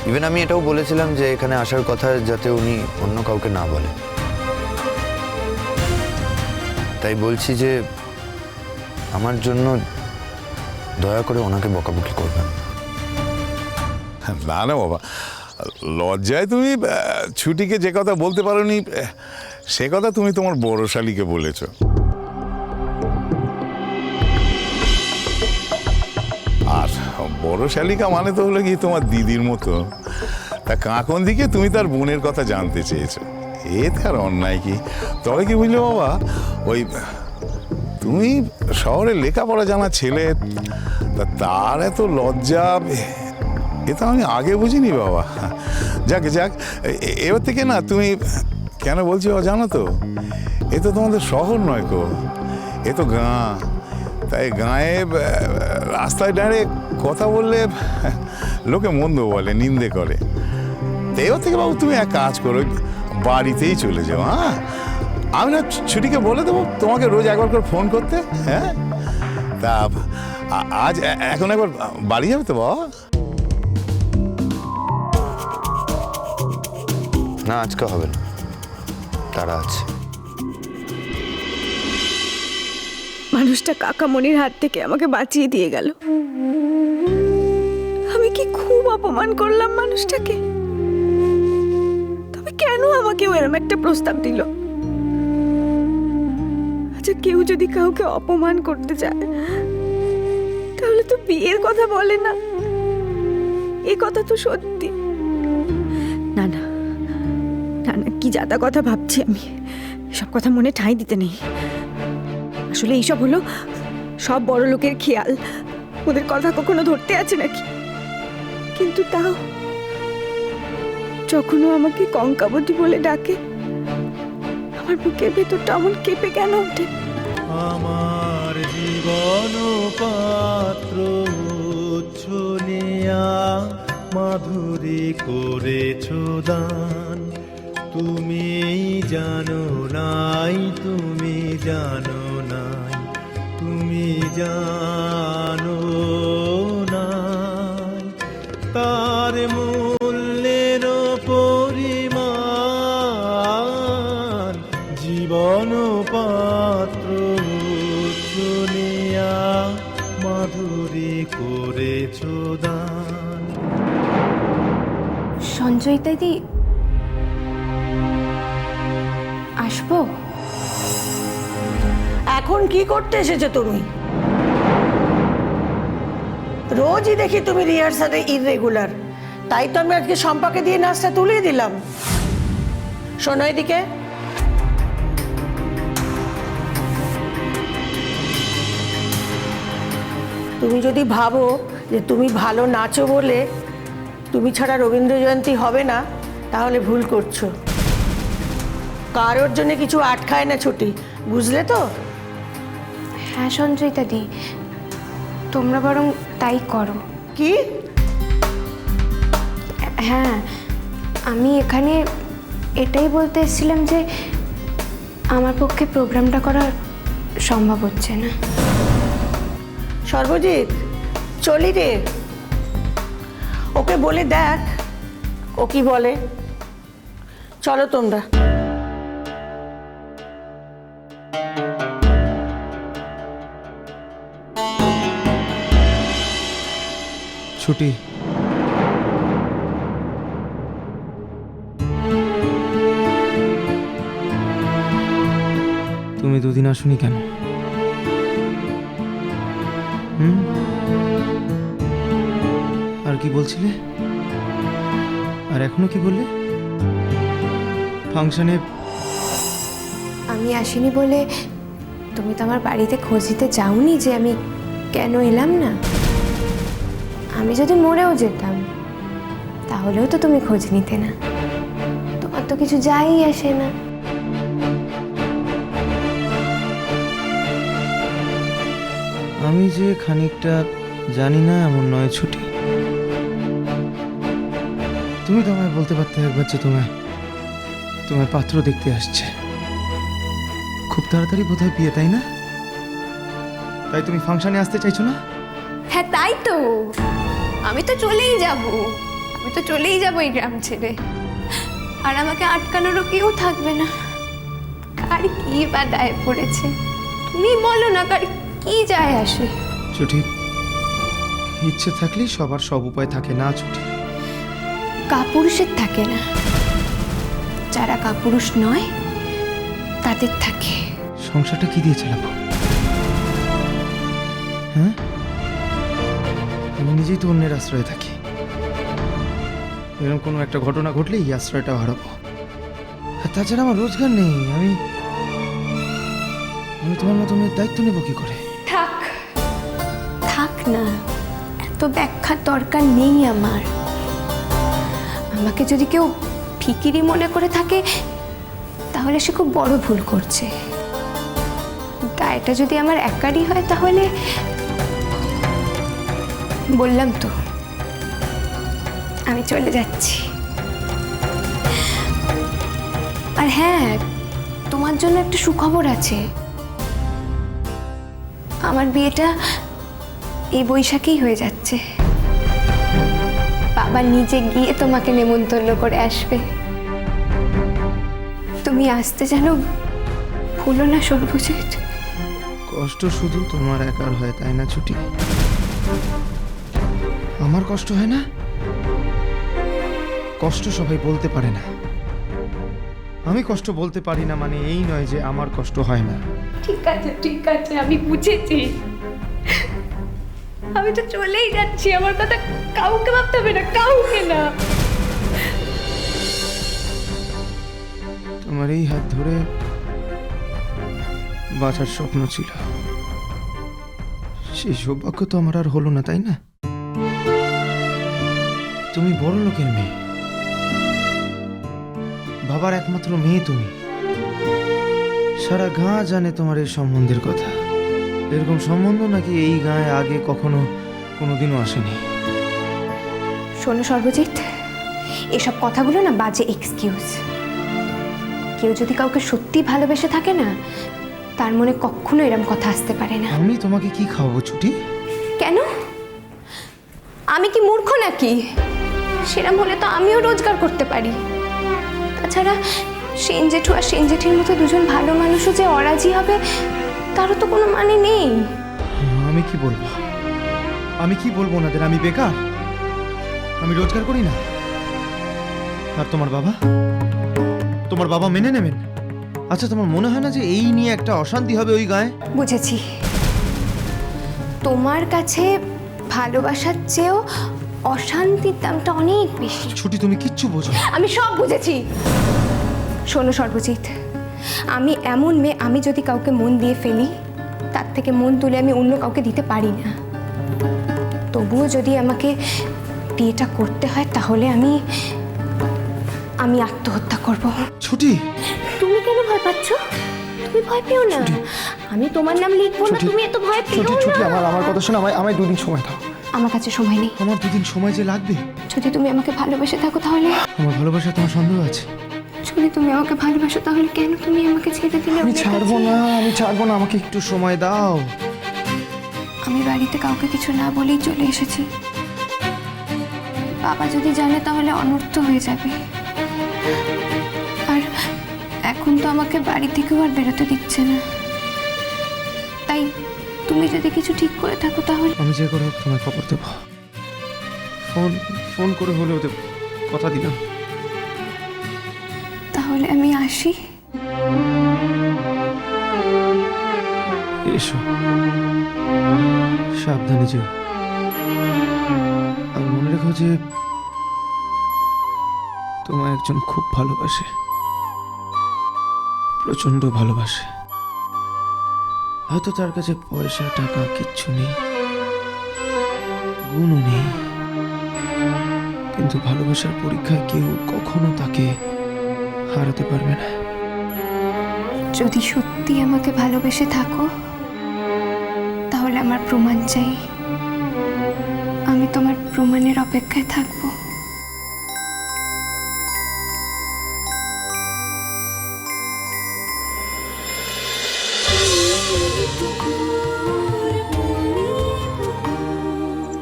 Even আমি এটাও বলেছিলাম যে এখানে আসার কথা যাতে উনি অন্য কাউকে না বলে। তাই বলছি যে আমার জন্য দয়া করে ওনাকে বকাবকি করবেন না না বাবা, লজ্জায় তুমি ছুটিকে যে কথা বলতে পারোনি সে কথা তুমি তোমার বড় শালীকে বলেছ। আর বড় শালিকা মানে তো হলো কি তোমার দিদির মতো, তা কাঁকন দিকে তুমি তার বোনের কথা জানতে চেয়েছো, এতে আর অন্যায় কি? তবে কি বুঝলে বাবা, ওই তুমি শহরে লেখাপড়া জানা ছেলে, তা তার এত লজ্জা এ তো আমি আগে বুঝিনি বাবা। যাক যাক, এবার থেকে না তুমি কেন বলছি বাবা জানো তো, এ তো তোমাদের শহর নয় গো, এ তো গাঁ। তাই গাঁয়ে রাস্তায় দাঁড়িয়ে কথা বললে লোকে মন্দ বলে, নিন্দে করে। এবার থেকে বাবু তুমি এক কাজ করো, বাড়িতেই চলে যাও। হ্যাঁ, আমি না ছুটিকে বলে দেবো তোমাকে রোজ একবার করে ফোন করতে। হ্যাঁ, তা আজ এখন একবার বাড়ি যাবে তো বাবা? না, আজকে হবে না, তারা আছে। মানুষটা কাকামণির হাত থেকে আমাকে বাঁচিয়ে দিয়ে গেল। আমি কি খুব অপমান করলাম মানুষটাকে। তবে কেন আমাকে এরকম একটা প্রস্তাব দিল? আচ্ছা, কেউ যদি কাউকে অপমান করতে চায় তাহলে তো বিয়ের কথা বলে না। এই কথা তো সত্যি। না না না না, কি যাতা কথা ভাবছি আমি, সব কথা মনে ঠাঁই দিতে নেই। আসলে এইসব হলো সব বড় লোকের খেয়াল, ওদের কথা কখনো ধরতে আছে নাকি? কিন্তু তাও যখনও আমাকে কঙ্কাবতী বলে ডাকে, আমার বুকের ভেতরটা এমন কেঁপে কেন ওঠে? আমার জীবন পাত্র উচ্ছনিয়া মাধুরী করেছ দান। তুমি জানো নাই, তুমি জানো নাই, তুমি জানো নাই তার মূল্যের পরিমাণ। জীবন পাত্র শুনিয়া মাধুরী করেছ দান। সঞ্জয় দিদি, আসবো? এখন কি করতে এসেছো তুমি? রোজই দেখি তুমি রিহার্সালে ইররেগুলার, তাই তো আমি আজকে শম্পাকে দিয়ে নাচটা তুলিয়ে দিলাম। শোনো এদিকে, তুমি যদি ভাবো যে তুমি ভালো নাচো বলে তুমি ছাড়া রবীন্দ্র জয়ন্তী হবে না, তাহলে ভুল করছো। কারোর জন্য কিছু আটকায় না ছুটি, বুঝলে তো? হ্যাঁ সঞ্জয় দিদি, তোমরা বরং তাই করো। কি? হ্যাঁ, আমি এখানে এটাই বলতে এসেছিলাম যে আমার পক্ষে প্রোগ্রামটা করা সম্ভব হচ্ছে না। সর্বজিৎ, চলি রে, ওকে বলে দেখ ও কি বলে। চলো তোমরা। ছুটি, তুমি দুদিন আসুনি কেন? আর কি বলছিলে? আর এখনো কি বললে? ফাংশনে আমি আসিনি বলে তুমি তো আমার বাড়িতে খোঁজ দিতে যাওনি যে আমি কেন এলাম না। আমি যদি মরেও যেতাম তাহলেও তো তুমি খোঁজ নিতে না, তোমার তো কিছু যাই আসে না। আমি যে খানিকটা জানি না এমন নয় ছুটি। তুমি তো আমায় বলতে পারতে একবার যে তোমার পাত্র দেখতে আসছে। খুব তাড়াতাড়ি বোধহয় বিয়ে, তাই না? তাই তুমি ফাংশনে আসতে চাইছো না? হ্যাঁ তাই তো, আমি তো চলেই যাব। আমি তো চলেই যাবো এই গ্রাম ছেড়ে, আর আমাকে আটকানোরও কেউ থাকবে না। কার কি বা দায় পড়েছে তুমি বলো না, কার কি যায় আসে? ছুটি, ইচ্ছে থাকলেই সবার সব উপায় থাকে না ছুটি। কাপুরুষের থাকে না, যারা কাপুরুষ নয় তাদের থাকে। সংসারটা কি দিয়ে চালাবো? হ্যাঁ, আমি নিজেই তো অন্যের আশ্রয়ে থাকি। এরকম কোনো একটা ঘটনা ঘটলেই এই আশ্রয়টা হারাবো। আর তাছাড়া আমার রোজগার নেই। আমি তোমার মতো মেয়ের দায়িত্ব নেবো কি করে? থাক থাক না, এত ব্যাখ্যার দরকার নেই আমার। আমাকে যদি কেউ ফিকিরি মনে করে থাকে তাহলে সে খুব বড় ভুল করছে। দায়টা যদি আমার একারই হয় তাহলে বললাম তো আমি চলে যাচ্ছি। আর হ্যাঁ, তোমার জন্য একটা সুখবর আছে। আমার বিয়েটা এই বৈশাখেই হয়ে যাচ্ছে। বাবা নিজে গিয়ে তোমাকে নেমন্তন্ন করে আসবে। তুমি আসতে যেন ভুলো না সর্বজিৎ। কষ্ট শুধু তোমার একার হয় তাই না ছুটি? আমার কষ্ট হয় না? কষ্ট সবাই বলতে পারে না। আমি কষ্ট বলতে পারি না মানে এই নয় যে আমার কষ্ট হয় না। ঠিক আছে, আমি বুঝেছি। আমি তো চলেই যাচ্ছি, আমার কথা কাউকে ভাবতে হবে না, কাউকে না। তোমার এই হাত ধরে বাঁচার স্বপ্ন ছিল, সেই সৌভাগ্য তো আমার আর হলো না তাই না? তুমি বড় লোকের মেয়ে, বাবার একমাত্র মেয়ে তুমি। সারা গাঁ জানে তোমার এই সম্বন্ধের কথা। এরকম সম্বন্ধ নাকি এই গাঁয়ে আগে কখনো কোনোদিনও আসেনি। শোনো সর্বজিৎ, এসব কথাগুলো না বাজে এক্সকিউজ। কেউ যদি কাউকে সত্যি ভালোবেসে থাকে না, তার মনে কখনো এরম কথা আসতে পারে না। আমি তোমাকে কি খাওয়াবো ছুটি? কেন? আমি কি মূর্খ নাকি? সেরম হলে তো আমিও রোজগার করতে পারি। তাছাড়া সেন জেঠু আর সেন জেঠির মতো দুজন ভালো মানুষও যে অরাজি হবে তারও তো কোনো মানে নেই। আমি কি বলবো? আমি কি বলবো ওনাদের? আমি বেকার, আমি রোজগার করি না। আর তোমার বাবা মেনে নেবেন? আচ্ছা, তোমার মনে হয় না যে এই নিয়ে একটা অশান্তি হবে ওই গায়ে? বুঝেছি, তোমার কাছে ভালোবাসার চেয়েও অশান্তির দামটা অনেক বেশি। ছুটি, তুমি কিচ্ছু বোঝো না। আমি সব বুঝেছি। শোনো সর্বজিৎ, আমি এমন মেয়ে, আমি যদি কাউকে মন দিয়ে ফেলি তার থেকে মন তুলে আমি অন্য কাউকে দিতে পারি না। তবুও যদি আমাকে বিয়েটা করতে হয় তাহলে আমি আত্মহত্যা করব। ছুটি, তুমি কেন ভয় পাচ্ছ? তুমি ভয় পেও না, আমি তোমার নাম লিখবো না। তুমি এত ভয় পেও না। আমার কথা শোনো, আমায় 2 দিন সময় দাও। আমার কাছে সময় নেই। আমার 2 দিন সময় যে লাগবে। যদি তুমি আমাকে ভালোবেসে থাকো তাহলে? আমার ভালোবাসা তোমার সন্দেহ আছে? যদি তুমি আমাকে ভালোবাসো তাহলে কেন তুমি আমাকে ছেড়ে দিলে? আমি ছাড়বো না, আমাকে একটু সময় দাও। আমি বাড়িতে কাউকে কিছু না বলেই চলে এসেছি। বাবা যদি জানে তাহলে অনর্থ হয়ে যাবে। আর এখন তো আমাকে বাড়ি থেকেও আর বেরোতে দিচ্ছে না। তাই তুমি যদি কিছু ঠিক করে থাকো তাহলে? আমি যে করে হোক তোমায় খবর দেবো। ফোন করে হলেও দেবো, কথা দিলাম। তাহলে আমি আসি। এসো, সাবধানে যেও। আর মনে রেখো যে তোমায় একজন খুব ভালোবাসে, প্রচন্ড ভালোবাসে। হয়তো তার কাছে পয়সা টাকা কিচ্ছু নেই, গুণও নেই, কিন্তু ভালোবাসার পরীক্ষায় কেউ কখনো তাকে হারাতে পারবে না। যদি সত্যি আমাকে ভালোবেসে থাকো তাহলে আমার প্রমাণ চাই। আমি তোমার প্রমাণের অপেক্ষায় থাকবো।